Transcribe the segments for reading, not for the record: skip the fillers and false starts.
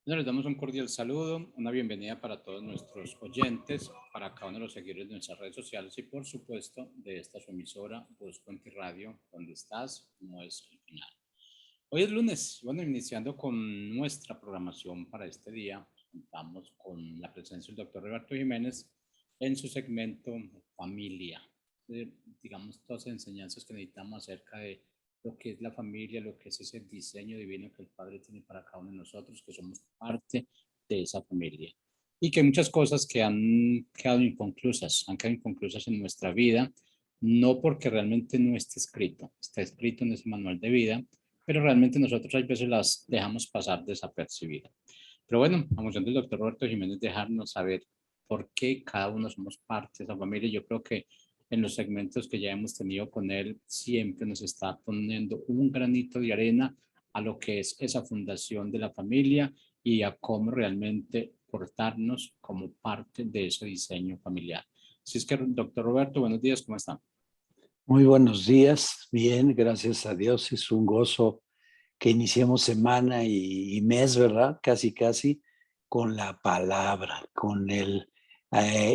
Bueno, les damos un cordial saludo, una bienvenida para todos nuestros oyentes, para cada uno de los seguidores de nuestras redes sociales y por supuesto de esta su emisora, Voz Puente Radio, donde estás, no es el final. Hoy es lunes, bueno, iniciando con nuestra programación para este día, contamos con la presencia del doctor Roberto Jiménez en su segmento Familia. Digamos, todas las enseñanzas que necesitamos acerca de lo que es la familia, lo que es ese diseño divino que el Padre tiene para cada uno de nosotros, que somos parte de esa familia. Y que muchas cosas que han quedado inconclusas en nuestra vida, no porque realmente no esté escrito, está escrito en ese manual de vida, pero realmente nosotros a veces las dejamos pasar desapercibidas. Pero bueno, a función del doctor Roberto Jiménez, dejarnos saber por qué cada uno somos parte de esa familia. Yo creo que en los segmentos que ya hemos tenido con él, siempre nos está poniendo un granito de arena a lo que es esa fundación de la familia y a cómo realmente portarnos como parte de ese diseño familiar. Así es que, doctor Roberto, buenos días, ¿cómo está? Muy buenos días, bien, gracias a Dios. Es un gozo que iniciemos semana y mes, ¿verdad? Casi, con la palabra, con el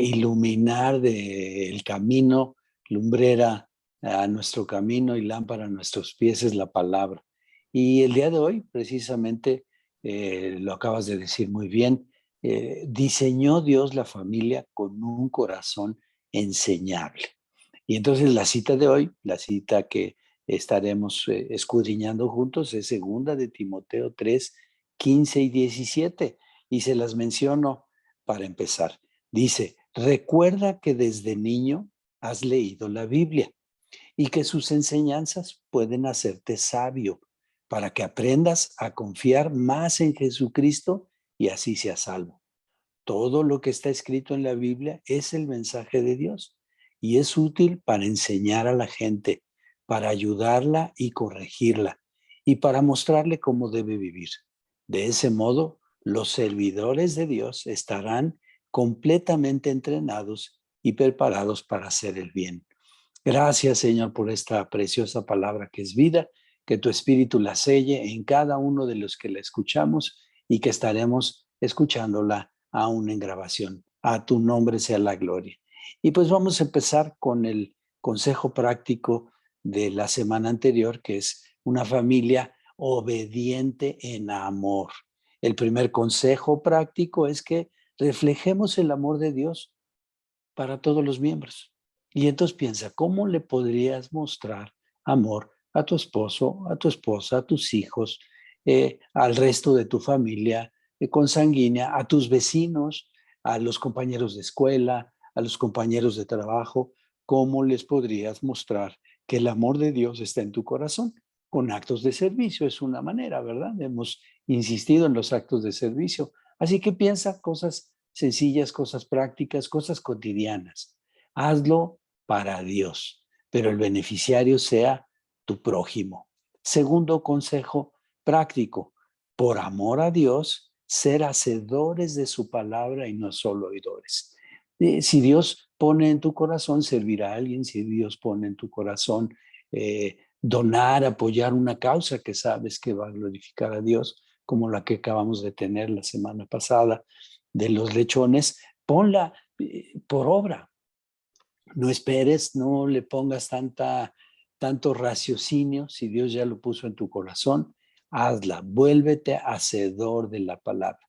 iluminar del camino, lumbrera a nuestro camino y lámpara a nuestros pies es la palabra. Y el día de hoy, precisamente, lo acabas de decir muy bien, diseñó Dios la familia con un corazón enseñable. Y entonces la cita de hoy, la cita que estaremos escudriñando juntos, es segunda de Timoteo 3, 15 y 17. Y se las menciono para empezar. Dice, recuerda que desde niño has leído la Biblia y que sus enseñanzas pueden hacerte sabio para que aprendas a confiar más en Jesucristo y así seas salvo. Todo lo que está escrito en la Biblia es el mensaje de Dios y es útil para enseñar a la gente, para ayudarla y corregirla y para mostrarle cómo debe vivir. De ese modo, los servidores de Dios estarán completamente entrenados y preparados para hacer el bien. Gracias, Señor, por esta preciosa palabra que es vida, que tu Espíritu la selle en cada uno de los que la escuchamos y que estaremos escuchándola aún en grabación. A tu nombre sea la gloria. Y pues vamos a empezar con el consejo práctico de la semana anterior, que es una familia obediente en amor. El primer consejo práctico es que reflejemos el amor de Dios para todos los miembros. Y entonces piensa, ¿cómo le podrías mostrar amor a tu esposo, a tu esposa, a tus hijos, al resto de tu familia consanguínea, a tus vecinos, a los compañeros de escuela, a los compañeros de trabajo? ¿Cómo les podrías mostrar que el amor de Dios está en tu corazón? Con actos de servicio es una manera, ¿verdad? Hemos insistido en los actos de servicio. Así que piensa cosas sencillas, cosas prácticas, cosas cotidianas. Hazlo para Dios, pero el beneficiario sea tu prójimo. Segundo consejo práctico, por amor a Dios, ser hacedores de su palabra y no solo oidores. Si Dios pone en tu corazón servir a alguien, si Dios pone en tu corazón donar, apoyar una causa que sabes que va a glorificar a Dios, como la que acabamos de tener la semana pasada, de los lechones, ponla por obra. No esperes, no le pongas tanto raciocinio. Si Dios ya lo puso en tu corazón, hazla, vuélvete hacedor de la palabra.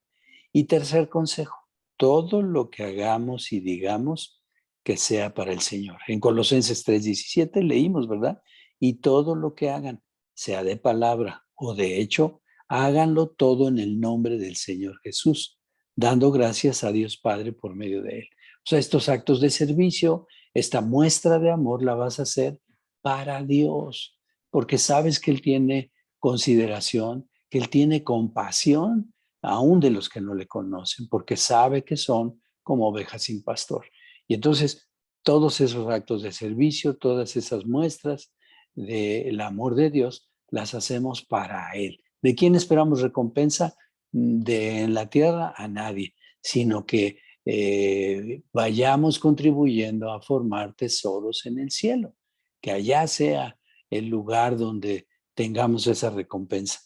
Y tercer consejo, todo lo que hagamos y digamos que sea para el Señor. En Colosenses 3:17 leímos, ¿verdad? Y todo lo que hagan, sea de palabra o de hecho, háganlo todo en el nombre del Señor Jesús, dando gracias a Dios Padre por medio de Él. O sea, estos actos de servicio, esta muestra de amor la vas a hacer para Dios, porque sabes que Él tiene consideración, que Él tiene compasión aún de los que no le conocen, porque sabe que son como ovejas sin pastor. Y entonces, todos esos actos de servicio, todas esas muestras del amor de Dios, las hacemos para Él. ¿De quién esperamos recompensa? De en la tierra a nadie, sino que vayamos contribuyendo a formar tesoros en el cielo, que allá sea el lugar donde tengamos esa recompensa.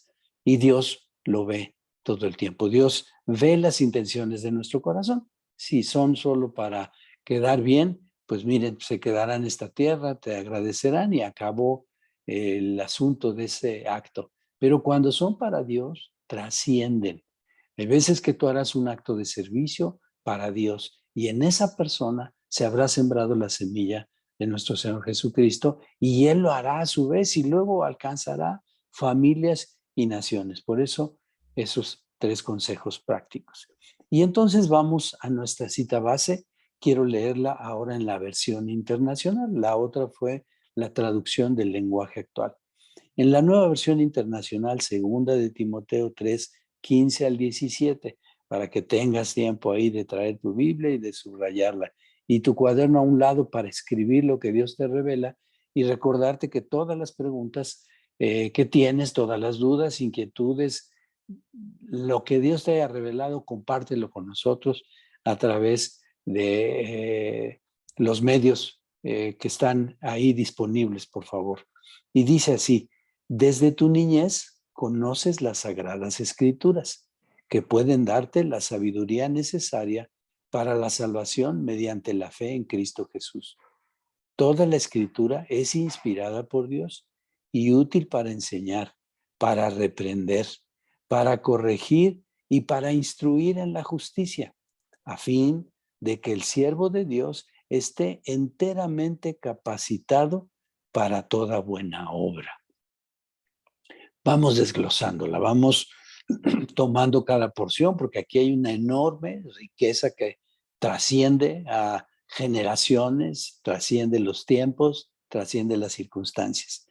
Y Dios lo ve todo el tiempo. Dios ve las intenciones de nuestro corazón. Si son solo para quedar bien, pues miren, se quedarán en esta tierra, te agradecerán y acabó el asunto de ese acto. Pero cuando son para Dios, trascienden. Hay veces que tú harás un acto de servicio para Dios y en esa persona se habrá sembrado la semilla de nuestro Señor Jesucristo y Él lo hará a su vez y luego alcanzará familias y naciones. Por eso, esos 3 consejos prácticos. Y entonces vamos a nuestra cita base. Quiero leerla ahora en la versión internacional. La otra fue la traducción del lenguaje actual. En la nueva versión internacional, segunda de Timoteo 3, 15 al 17, para que tengas tiempo ahí de traer tu Biblia y de subrayarla, y tu cuaderno a un lado para escribir lo que Dios te revela y recordarte que todas las preguntas que tienes, todas las dudas, inquietudes, lo que Dios te haya revelado, compártelo con nosotros a través de los medios que están ahí disponibles, por favor. Y dice así: desde tu niñez conoces las sagradas escrituras, que pueden darte la sabiduría necesaria para la salvación mediante la fe en Cristo Jesús. Toda la escritura es inspirada por Dios y útil para enseñar, para reprender, para corregir y para instruir en la justicia, a fin de que el siervo de Dios esté enteramente capacitado para toda buena obra. Vamos desglosándola, vamos tomando cada porción, porque aquí hay una enorme riqueza que trasciende a generaciones, trasciende los tiempos, trasciende las circunstancias.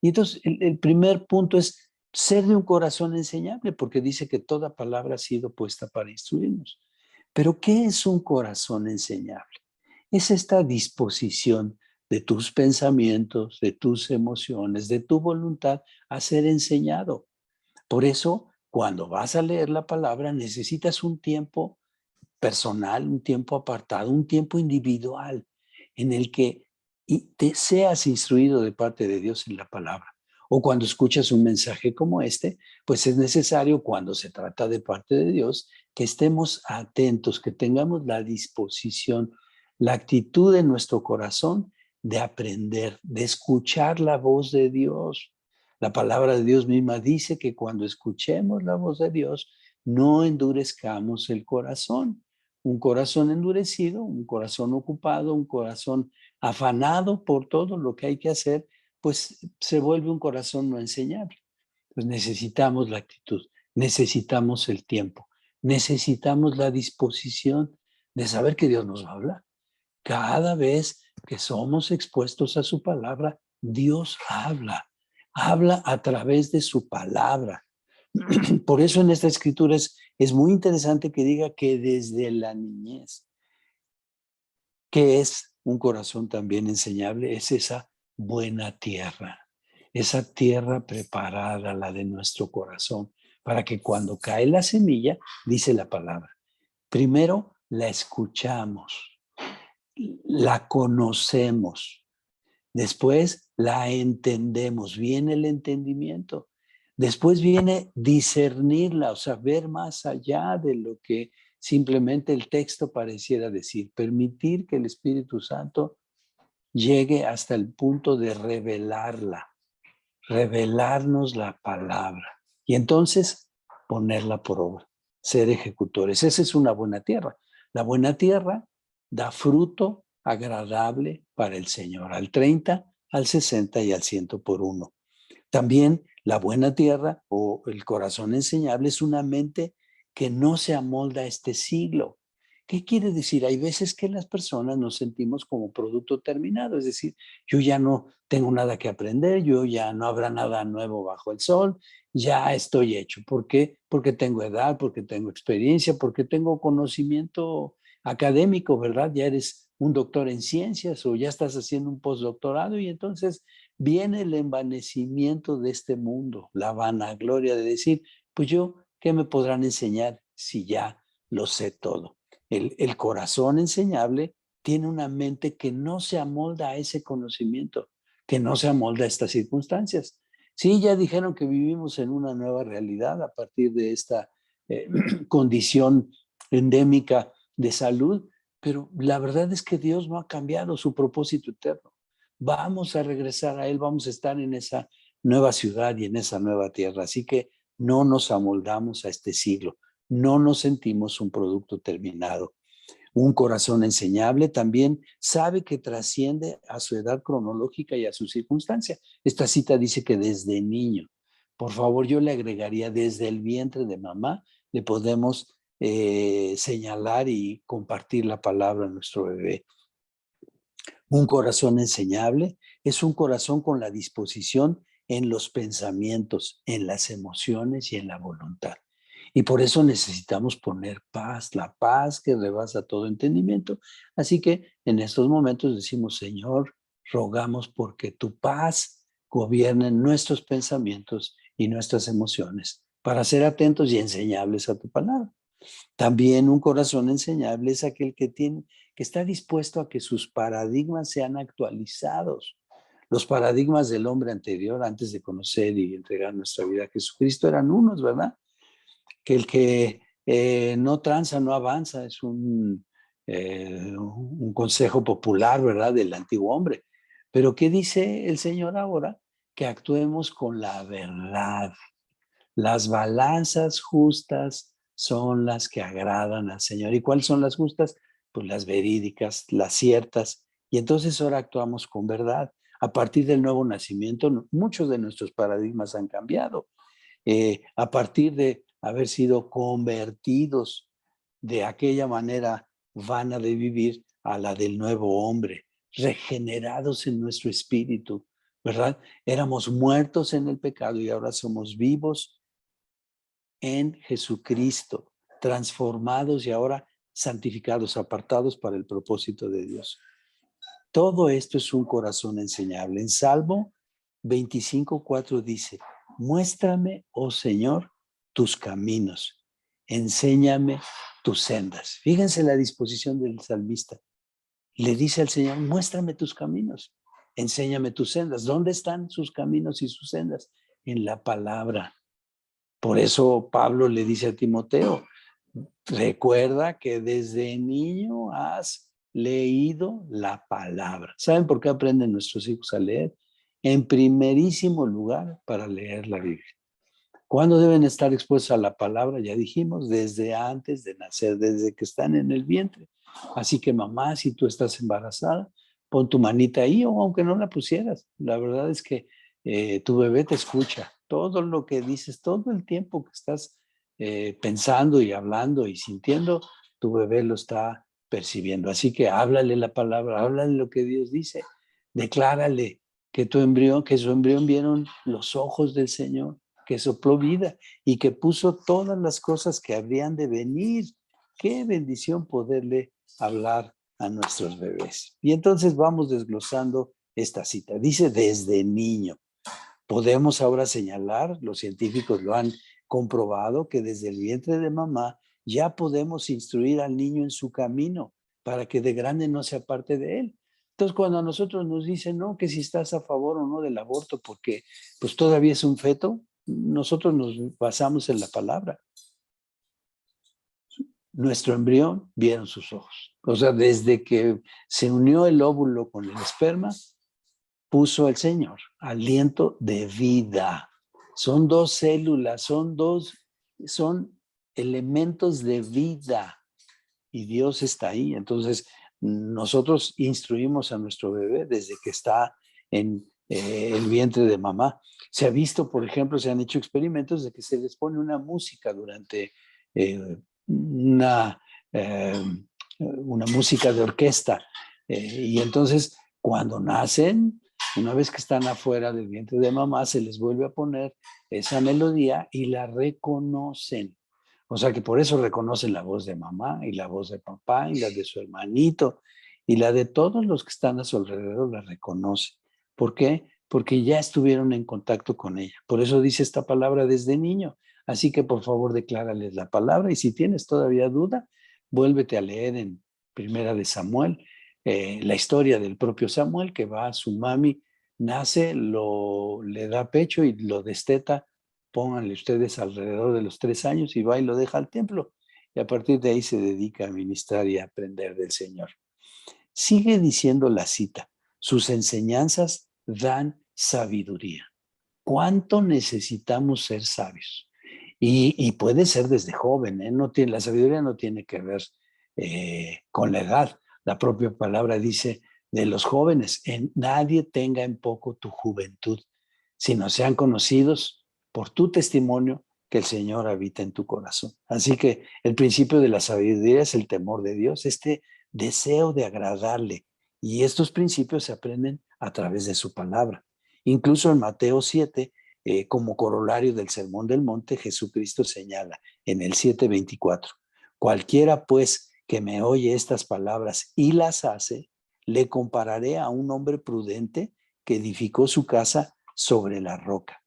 Y entonces el primer punto es ser de un corazón enseñable, porque dice que toda palabra ha sido puesta para instruirnos. Pero ¿qué es un corazón enseñable? Es esta disposición de tus pensamientos, de tus emociones, de tu voluntad a ser enseñado. Por eso, cuando vas a leer la palabra, necesitas un tiempo personal, un tiempo apartado, un tiempo individual en el que te seas instruido de parte de Dios en la palabra. O cuando escuchas un mensaje como este, pues es necesario, cuando se trata de parte de Dios, que estemos atentos, que tengamos la disposición, la actitud en nuestro corazón de aprender, de escuchar la voz de Dios. La palabra de Dios misma dice que cuando escuchemos la voz de Dios, no endurezcamos el corazón. Un corazón endurecido, un corazón ocupado, un corazón afanado por todo lo que hay que hacer, pues se vuelve un corazón no enseñable. Pues necesitamos la actitud, necesitamos el tiempo, necesitamos la disposición de saber que Dios nos va a hablar. Cada vez que somos expuestos a su palabra, Dios habla, habla a través de su palabra. Por eso en esta escritura es muy interesante que diga que desde la niñez, que es un corazón también enseñable, es esa buena tierra, esa tierra preparada, la de nuestro corazón, para que cuando cae la semilla, dice la palabra, primero la escuchamos, la conocemos, después la entendemos, viene el entendimiento. Después viene discernirla, o sea, ver más allá de lo que simplemente el texto pareciera decir, permitir que el Espíritu Santo llegue hasta el punto de revelarla, revelarnos la palabra y entonces ponerla por obra, ser ejecutores. Esa es una buena tierra. La buena tierra da fruto agradable para el Señor, al 30, al 60 y al 100 por uno. También la buena tierra o el corazón enseñable es una mente que no se amolda a este siglo. ¿Qué quiere decir? Hay veces que las personas nos sentimos como producto terminado, es decir, yo ya no tengo nada que aprender, yo ya no habrá nada nuevo bajo el sol, ya estoy hecho. ¿Por qué? Porque tengo edad, porque tengo experiencia, porque tengo conocimiento académico, ¿verdad? Ya eres un doctor en ciencias o ya estás haciendo un postdoctorado y entonces viene el envanecimiento de este mundo, la vanagloria de decir, pues yo, ¿qué me podrán enseñar si ya lo sé todo? El corazón enseñable tiene una mente que no se amolda a ese conocimiento, que no se amolda a estas circunstancias. Sí, ya dijeron que vivimos en una nueva realidad a partir de esta condición endémica de salud, pero la verdad es que Dios no ha cambiado su propósito eterno. Vamos a regresar a Él, vamos a estar en esa nueva ciudad y en esa nueva tierra. Así que no nos amoldamos a este siglo, no nos sentimos un producto terminado. Un corazón enseñable también sabe que trasciende a su edad cronológica y a su circunstancia. Esta cita dice que desde niño. Por favor, yo le agregaría desde el vientre de mamá, le podemos señalar y compartir la palabra a nuestro bebé. Un corazón enseñable es un corazón con la disposición en los pensamientos, en las emociones y en la voluntad. Y por eso necesitamos poner paz, la paz que rebasa todo entendimiento. Así que en estos momentos decimos, Señor, rogamos porque tu paz gobierne nuestros pensamientos y nuestras emociones para ser atentos y enseñables a tu palabra. También un corazón enseñable es aquel que está dispuesto a que sus paradigmas sean actualizados. Los paradigmas del hombre anterior, antes de conocer y entregar nuestra vida a Jesucristo, eran unos, ¿verdad? Que el que no tranza, no avanza, es un consejo popular, ¿verdad? Del antiguo hombre. Pero ¿qué dice el Señor ahora? Que actuemos con la verdad. Las balanzas justas son las que agradan al Señor. ¿Y cuáles son las justas? Pues las verídicas, las ciertas. Y entonces ahora actuamos con verdad. A partir del nuevo nacimiento, muchos de nuestros paradigmas han cambiado. A partir de haber sido convertidos de aquella manera vana de vivir a la del nuevo hombre, regenerados en nuestro espíritu, ¿verdad? Éramos muertos en el pecado y ahora somos vivos en Jesucristo, transformados y ahora santificados, apartados para el propósito de Dios. Todo esto es un corazón enseñable. En Salmo 25:4 dice, muéstrame, oh Señor, tus caminos, enséñame tus sendas. Fíjense la disposición del salmista. Le dice al Señor, muéstrame tus caminos, enséñame tus sendas. ¿Dónde están sus caminos y sus sendas? En la palabra. Por eso Pablo le dice a Timoteo, recuerda que desde niño has leído la palabra. ¿Saben por qué aprenden nuestros hijos a leer? En primerísimo lugar, para leer la Biblia. ¿Cuándo deben estar expuestos a la palabra? Ya dijimos, desde antes de nacer, desde que están en el vientre. Así que mamá, si tú estás embarazada, pon tu manita ahí o aunque no la pusieras. La verdad es que tu bebé te escucha. Todo lo que dices, todo el tiempo que estás pensando y hablando y sintiendo, tu bebé lo está percibiendo. Así que háblale la palabra, háblale lo que Dios dice. Declárale que que su embrión vieron los ojos del Señor, que sopló vida y que puso todas las cosas que habrían de venir. Qué bendición poderle hablar a nuestros bebés. Y entonces vamos desglosando esta cita. Dice desde niño. Podemos ahora señalar, los científicos lo han comprobado, que desde el vientre de mamá ya podemos instruir al niño en su camino para que de grande no se aparte de él. Entonces, cuando a nosotros nos dicen, no, que si estás a favor o no del aborto, porque pues todavía es un feto, nosotros nos basamos en la palabra. Nuestro embrión vieron sus ojos. O sea, desde que se unió el óvulo con el esperma, puso el Señor aliento de vida. Son dos células, son elementos de vida y Dios está ahí. Entonces, nosotros instruimos a nuestro bebé desde que está en el vientre de mamá. Se ha visto, por ejemplo, se han hecho experimentos de que se les pone una música durante eh, una, eh, una música de orquesta. Y entonces, cuando nacen, una vez que están afuera del vientre de mamá, se les vuelve a poner esa melodía y la reconocen. O sea que por eso reconocen la voz de mamá y la voz de papá y la de su hermanito y la de todos los que están a su alrededor la reconoce. ¿Por qué? Porque ya estuvieron en contacto con ella. Por eso dice esta palabra desde niño. Así que por favor declárales la palabra y si tienes todavía duda, vuélvete a leer en Primera de Samuel, la historia del propio Samuel que va a su mami, nace, le da pecho y lo desteta pónganle ustedes alrededor de los 3 años y va y lo deja al templo. Y a partir de ahí se dedica a ministrar y a aprender del Señor. Sigue diciendo la cita, sus enseñanzas dan sabiduría. ¿Cuánto necesitamos ser sabios? Y puede ser desde joven, ¿eh? La sabiduría no tiene que ver con la edad. La propia palabra dice de los jóvenes, nadie tenga en poco tu juventud, sino sean conocidos por tu testimonio que el Señor habita en tu corazón. Así que el principio de la sabiduría es el temor de Dios, este deseo de agradarle. Y estos principios se aprenden a través de su palabra. Incluso en Mateo 7, como corolario del Sermón del Monte, Jesucristo señala en el 7:24, cualquiera pues que me oye estas palabras y las hace, le compararé a un hombre prudente que edificó su casa sobre la roca.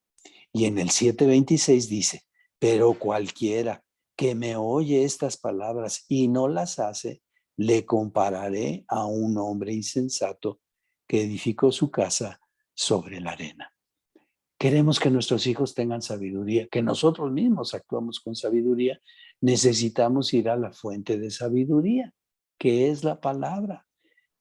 Y en el 7:26 dice, pero cualquiera que me oye estas palabras y no las hace, le compararé a un hombre insensato que edificó su casa sobre la arena. Queremos que nuestros hijos tengan sabiduría, que nosotros mismos actuamos con sabiduría. Necesitamos ir a la fuente de sabiduría, que es la palabra,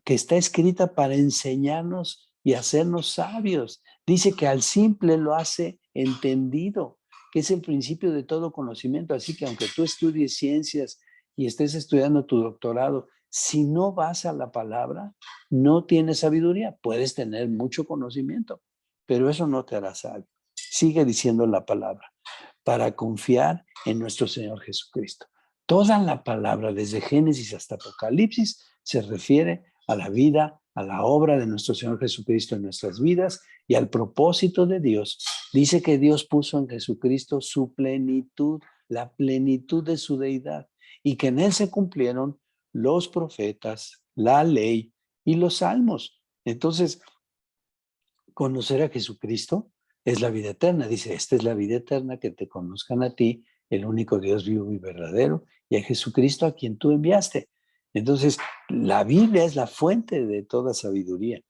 que está escrita para enseñarnos y hacernos sabios. Dice que al simple lo hace entendido, que es el principio de todo conocimiento. Así que aunque tú estudies ciencias y estés estudiando tu doctorado, si no vas a la palabra, no tienes sabiduría. Puedes tener mucho conocimiento, pero eso no te hará sabio. Sigue diciendo la palabra, para confiar en nuestro Señor Jesucristo. Toda la palabra, desde Génesis hasta Apocalipsis, se refiere a la vida, a la obra de nuestro Señor Jesucristo en nuestras vidas y al propósito de Dios. Dice que Dios puso en Jesucristo su plenitud, la plenitud de su deidad, y que en él se cumplieron los profetas, la ley y los salmos. Entonces, conocer a Jesucristo es la vida eterna. Dice, esta es la vida eterna, que te conozcan a ti, el único Dios vivo y verdadero, y a Jesucristo a quien tú enviaste. Entonces, la Biblia es la fuente de toda sabiduría.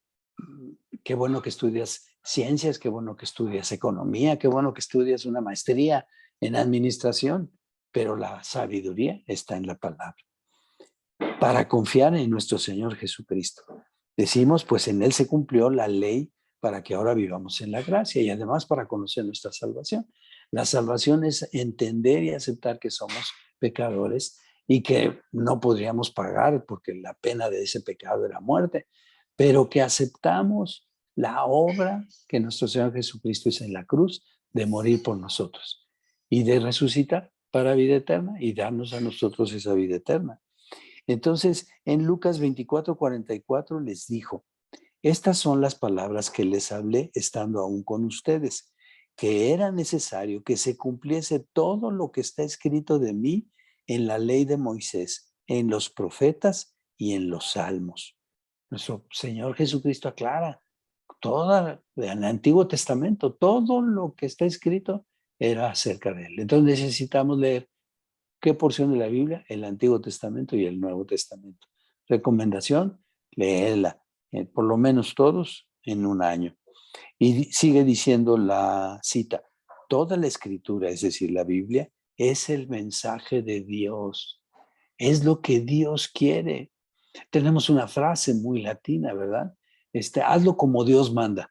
Qué bueno que estudias ciencias, qué bueno que estudias economía, qué bueno que estudias una maestría en administración, pero la sabiduría está en la palabra. Para confiar en nuestro Señor Jesucristo. Decimos, pues en Él se cumplió la ley para que ahora vivamos en la gracia y además para conocer nuestra salvación. La salvación es entender y aceptar que somos pecadores y que no podríamos pagar porque la pena de ese pecado era muerte, pero que aceptamos la obra que nuestro Señor Jesucristo hizo en la cruz de morir por nosotros y de resucitar para vida eterna y darnos a nosotros esa vida eterna. Entonces, en Lucas 24:44 les dijo, estas son las palabras que les hablé estando aún con ustedes, que era necesario que se cumpliese todo lo que está escrito de mí en la ley de Moisés, en los profetas y en los salmos. Nuestro Señor Jesucristo aclara todo en el Antiguo Testamento, todo lo que está escrito era acerca de él. Entonces necesitamos leer ¿qué porción de la Biblia? El Antiguo Testamento y el Nuevo Testamento. Recomendación, léela, por lo menos todos en un año. Y sigue diciendo la cita, toda la escritura, es decir, la Biblia, es el mensaje de Dios. Es lo que Dios quiere. Tenemos una frase muy latina, ¿verdad? Hazlo como Dios manda.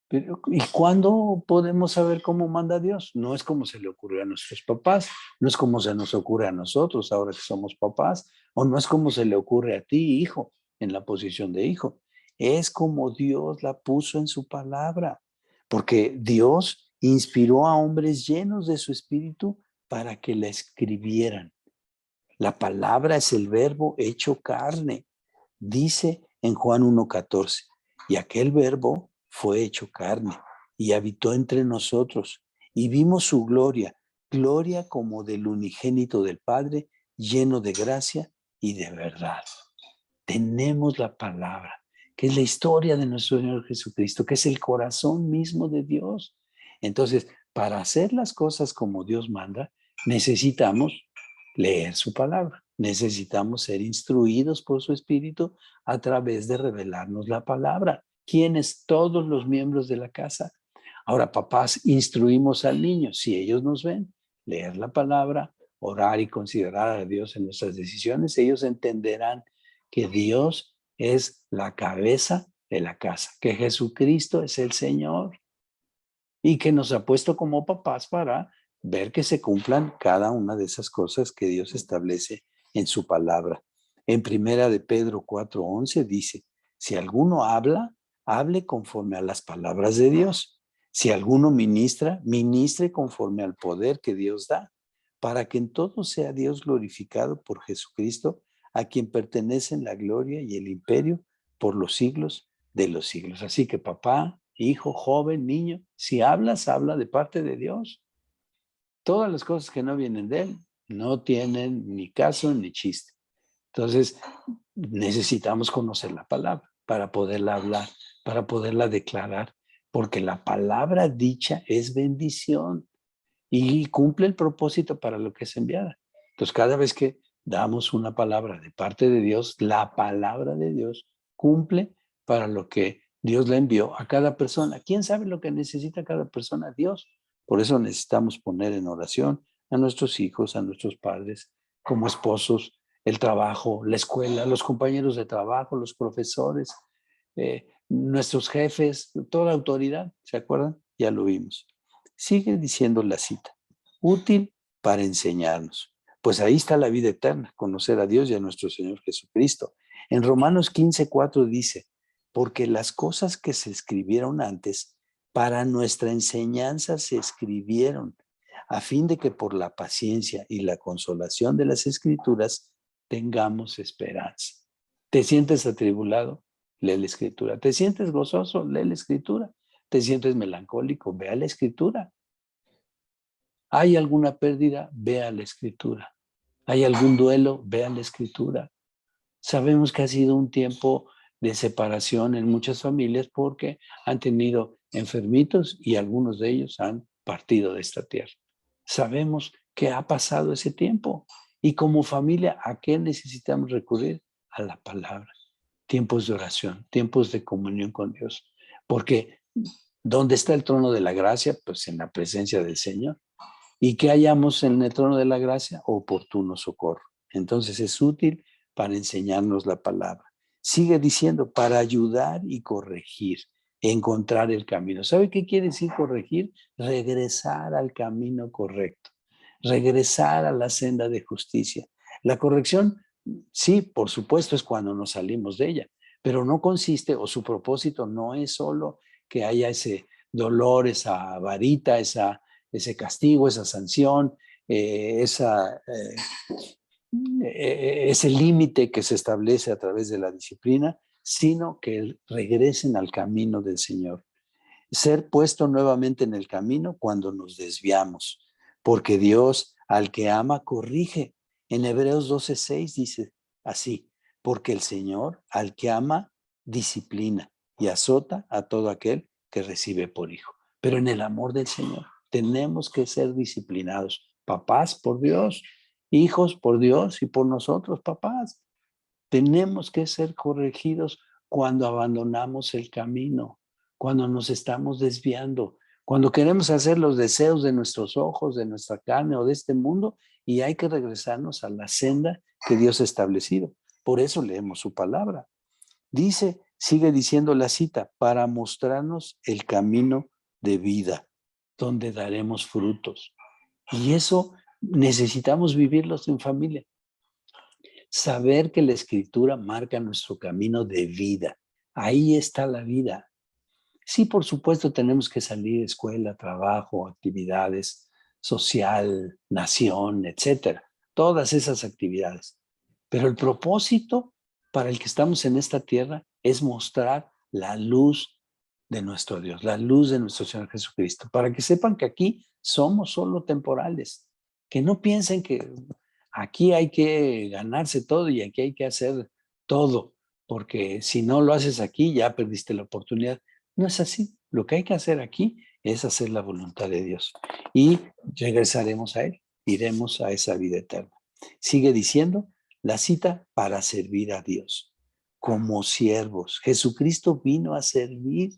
Pero, ¿y cuándo podemos saber cómo manda Dios? No es como se le ocurrió a nuestros papás, no es como se nos ocurre a nosotros ahora que somos papás, o no es como se le ocurre a ti, hijo, en la posición de hijo. Es como Dios la puso en su palabra, porque Dios inspiró a hombres llenos de su espíritu para que la escribieran. La palabra es el verbo hecho carne. Dice en Juan 1:14, y aquel verbo fue hecho carne y habitó entre nosotros y vimos su gloria, gloria como del unigénito del Padre, lleno de gracia y de verdad. Tenemos la palabra, que es la historia de nuestro Señor Jesucristo, que es el corazón mismo de Dios. Entonces, para hacer las cosas como Dios manda, necesitamos leer su palabra. Necesitamos ser instruidos por su Espíritu a través de revelarnos la palabra. ¿Quiénes? Todos los miembros de la casa. Ahora, papás, instruimos al niño. Si ellos nos ven, leer la palabra, orar y considerar a Dios en nuestras decisiones, ellos entenderán que Dios es la cabeza de la casa, que Jesucristo es el Señor y que nos ha puesto como papás para ver que se cumplan cada una de esas cosas que Dios establece en su palabra. En primera de Pedro 4:11 dice, si alguno habla, hable conforme a las palabras de Dios. Si alguno ministra, ministre conforme al poder que Dios da, para que en todo sea Dios glorificado por Jesucristo, a quien pertenecen la gloria y el imperio por los siglos de los siglos. Así que papá, hijo, joven, niño, si hablas, habla de parte de Dios. Todas las cosas que no vienen de Él no tienen ni caso ni chiste. Entonces, necesitamos conocer la palabra para poderla hablar, para poderla declarar, porque la palabra dicha es bendición y cumple el propósito para lo que es enviada. Entonces, cada vez que damos una palabra de parte de Dios, la palabra de Dios cumple para lo que Dios le envió a cada persona. ¿Quién sabe lo que necesita cada persona? Dios. Por eso necesitamos poner en oración a nuestros hijos, a nuestros padres, como esposos, el trabajo, la escuela, los compañeros de trabajo, los profesores, nuestros jefes, toda autoridad, ¿se acuerdan? Ya lo vimos. Sigue diciendo la cita, útil para enseñarnos. Pues ahí está la vida eterna, conocer a Dios y a nuestro Señor Jesucristo. En Romanos 15:4 dice, porque las cosas que se escribieron antes, para nuestra enseñanza se escribieron, a fin de que por la paciencia y la consolación de las Escrituras tengamos esperanza. ¿Te sientes atribulado? Lee la Escritura. ¿Te sientes gozoso? Lee la Escritura. ¿Te sientes melancólico? Ve a la Escritura. ¿Hay alguna pérdida? Ve a la Escritura. ¿Hay algún duelo? Ve a la Escritura. Sabemos que ha sido un tiempo de separación en muchas familias porque han tenido enfermitos y algunos de ellos han partido de esta tierra. Sabemos que ha pasado ese tiempo y como familia, ¿a qué necesitamos recurrir? A la palabra. Tiempos de oración, tiempos de comunión con Dios. Porque ¿dónde está el trono de la gracia? Pues en la presencia del Señor. ¿Y qué hallamos en el trono de la gracia? Oportuno socorro. Entonces es útil para enseñarnos la palabra. Sigue diciendo, para ayudar y corregir, encontrar el camino. ¿Sabe qué quiere decir corregir? Regresar al camino correcto, regresar a la senda de justicia. La corrección, sí, por supuesto, es cuando nos salimos de ella, pero no consiste, o su propósito no es solo que haya ese dolor, esa varita, ese castigo, esa sanción, ese límite que se establece a través de la disciplina, sino que regresen al camino del Señor. Ser puesto nuevamente en el camino cuando nos desviamos, porque Dios al que ama corrige. En Hebreos 12:6 dice así, porque el Señor al que ama disciplina y azota a todo aquel que recibe por hijo. Pero en el amor del Señor tenemos que ser disciplinados. Papás por Dios, hijos por Dios y por nosotros, papás. Tenemos que ser corregidos cuando abandonamos el camino, cuando nos estamos desviando, cuando queremos hacer los deseos de nuestros ojos, de nuestra carne o de este mundo, y hay que regresarnos a la senda que Dios ha establecido. Por eso leemos su palabra. Dice, sigue diciendo la cita, para mostrarnos el camino de vida, donde daremos frutos. Y eso necesitamos vivirlos en familia. Saber que la escritura marca nuestro camino de vida. Ahí está la vida. Sí, por supuesto, tenemos que salir de escuela, trabajo, actividades, social, nación, etcétera. Todas esas actividades. Pero el propósito para el que estamos en esta tierra es mostrar la luz de nuestro Dios, la luz de nuestro Señor Jesucristo, para que sepan que aquí somos solo temporales, que no piensen que aquí hay que ganarse todo y aquí hay que hacer todo, porque si no lo haces aquí ya perdiste la oportunidad. No es así. Lo que hay que hacer aquí es hacer la voluntad de Dios y regresaremos a Él, iremos a esa vida eterna. Sigue diciendo la cita, para servir a Dios como siervos. Jesucristo vino a servir.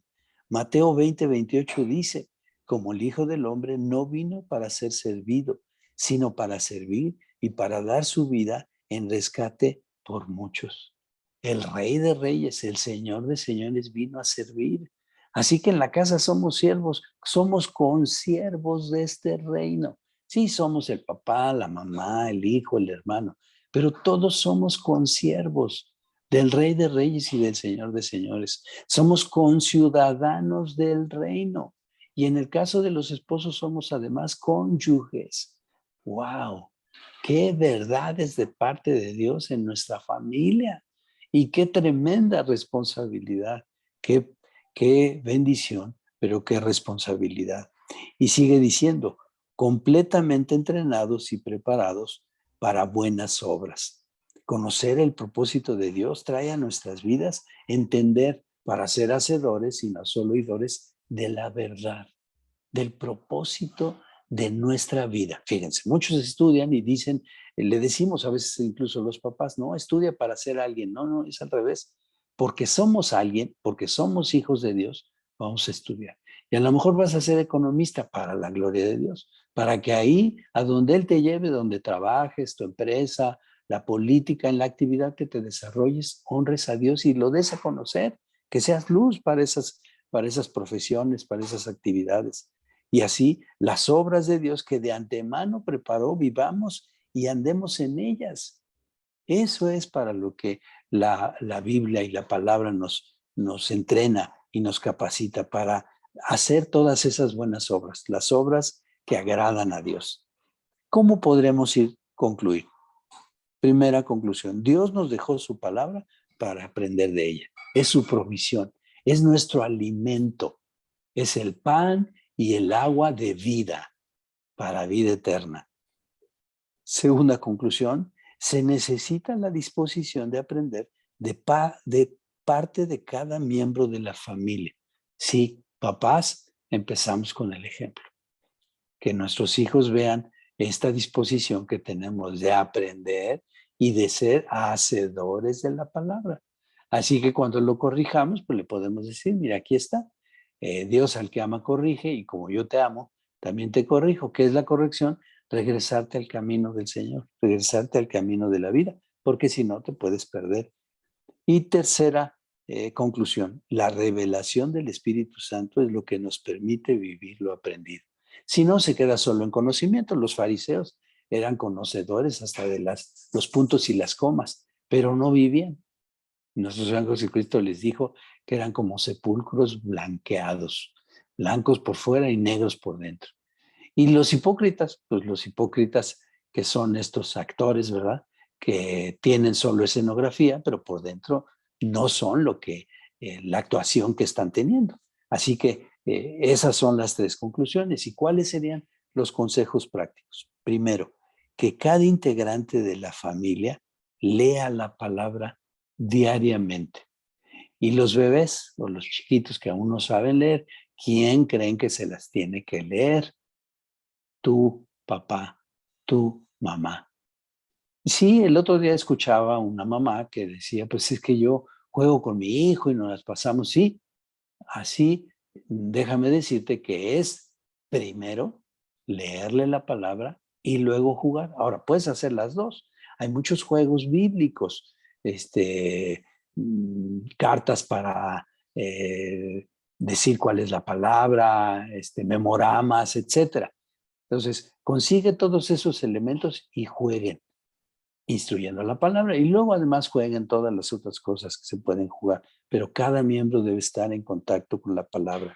Mateo 20:28 dice, como el Hijo del Hombre no vino para ser servido, sino para servir y para dar su vida en rescate por muchos. El Rey de Reyes, el Señor de Señores vino a servir. Así que en la casa somos siervos, somos consiervos de este reino. Sí, somos el papá, la mamá, el hijo, el hermano, pero todos somos consiervos del Rey de Reyes y del Señor de Señores. Somos conciudadanos del reino. Y en el caso de los esposos somos además cónyuges. ¡Wow! ¡Qué verdades de parte de Dios en nuestra familia! Y qué tremenda responsabilidad, qué bendición, pero qué responsabilidad. Y sigue diciendo, completamente entrenados y preparados para buenas obras. Conocer el propósito de Dios trae a nuestras vidas entender para ser hacedores y no solo oidores de la verdad, del propósito de nuestra vida. Fíjense, muchos estudian y dicen, le decimos a veces incluso los papás, no, estudia para ser alguien. No, no, es al revés. Porque somos alguien, porque somos hijos de Dios, vamos a estudiar. Y a lo mejor vas a ser economista para la gloria de Dios, para que ahí, a donde Él te lleve, donde trabajes, tu empresa, la política, en la actividad que te desarrolles, honres a Dios y lo des a conocer, que seas luz para esas profesiones, para esas actividades. Y así las obras de Dios que de antemano preparó, vivamos y andemos en ellas. Eso es para lo que la Biblia y la palabra nos entrena y nos capacita para hacer todas esas buenas obras, las obras que agradan a Dios. ¿Cómo podremos concluir? Primera conclusión, Dios nos dejó su palabra para aprender de ella. Es su provisión, es nuestro alimento, es el pan y el agua de vida para vida eterna. Segunda conclusión, se necesita la disposición de aprender de parte de cada miembro de la familia. Sí, papás, empezamos con el ejemplo. Que nuestros hijos vean esta disposición que tenemos de aprender y de ser hacedores de la palabra. Así que cuando lo corrijamos, pues le podemos decir, mira, aquí está. Dios al que ama corrige y como yo te amo, también te corrijo. ¿Qué es la corrección? Regresarte al camino del Señor, regresarte al camino de la vida, porque si no te puedes perder. Y tercera conclusión, la revelación del Espíritu Santo es lo que nos permite vivir lo aprendido. Si no, se queda solo en conocimiento. Los fariseos eran conocedores hasta de los puntos y las comas, pero no vivían. Nuestro Señor Jesucristo les dijo que eran como sepulcros blanqueados, blancos por fuera y negros por dentro. Y los hipócritas, pues los hipócritas que son estos actores, ¿verdad? Que tienen solo escenografía, pero por dentro no son la actuación que están teniendo. Así que esas son las tres conclusiones. ¿Y cuáles serían los consejos prácticos? Primero, que cada integrante de la familia lea la palabra diariamente. Y los bebés o los chiquitos que aún no saben leer, ¿quién creen que se las tiene que leer? Tu papá, tu mamá. Sí, el otro día escuchaba a una mamá que decía, pues es que yo juego con mi hijo y nos las pasamos, sí, así, déjame decirte que es primero leerle la palabra y luego jugar. Ahora, puedes hacer las dos. Hay muchos juegos bíblicos, cartas para decir cuál es la palabra, memoramas, etcétera. Entonces, consigue todos esos elementos y jueguen, instruyendo la palabra. Y luego además jueguen todas las otras cosas que se pueden jugar. Pero cada miembro debe estar en contacto con la palabra.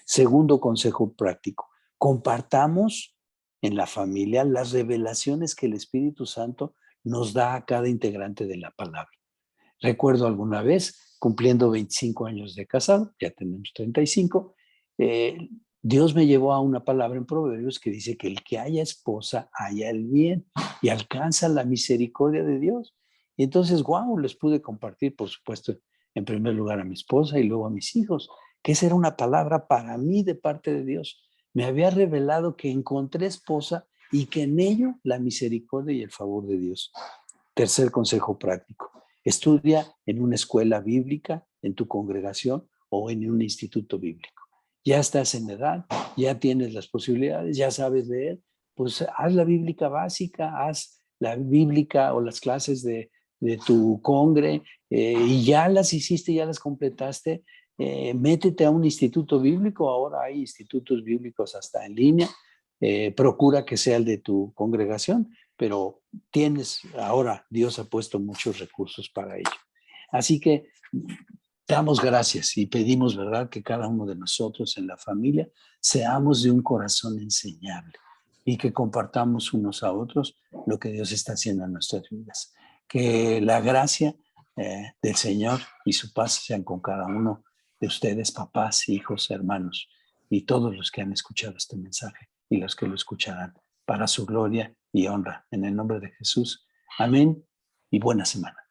Segundo consejo práctico, compartamos en la familia las revelaciones que el Espíritu Santo nos da a cada integrante de la palabra. Recuerdo alguna vez, cumpliendo 25 años de casado, ya tenemos 35, Dios me llevó a una palabra en Proverbios que dice que el que haya esposa haya el bien y alcanza la misericordia de Dios. Y entonces, wow, les pude compartir, por supuesto, en primer lugar a mi esposa y luego a mis hijos, que esa era una palabra para mí de parte de Dios. Me había revelado que encontré esposa y que en ello la misericordia y el favor de Dios. Tercer consejo práctico. Estudia en una escuela bíblica, en tu congregación o en un instituto bíblico. ya estás en edad, ya tienes las posibilidades, ya sabes leer, pues haz la bíblica básica, haz la bíblica o las clases de tu congre, y ya las hiciste, ya las completaste, métete a un instituto bíblico. Ahora hay institutos bíblicos hasta en línea. Procura que sea el de tu congregación, pero ahora Dios ha puesto muchos recursos para ello. Así que damos gracias y pedimos, ¿verdad?, que cada uno de nosotros en la familia seamos de un corazón enseñable y que compartamos unos a otros lo que Dios está haciendo en nuestras vidas. Que la gracia del Señor y su paz sean con cada uno de ustedes, papás, hijos, hermanos, y todos los que han escuchado este mensaje y los que lo escucharán, para su gloria y honra. En el nombre de Jesús. Amén y buena semana.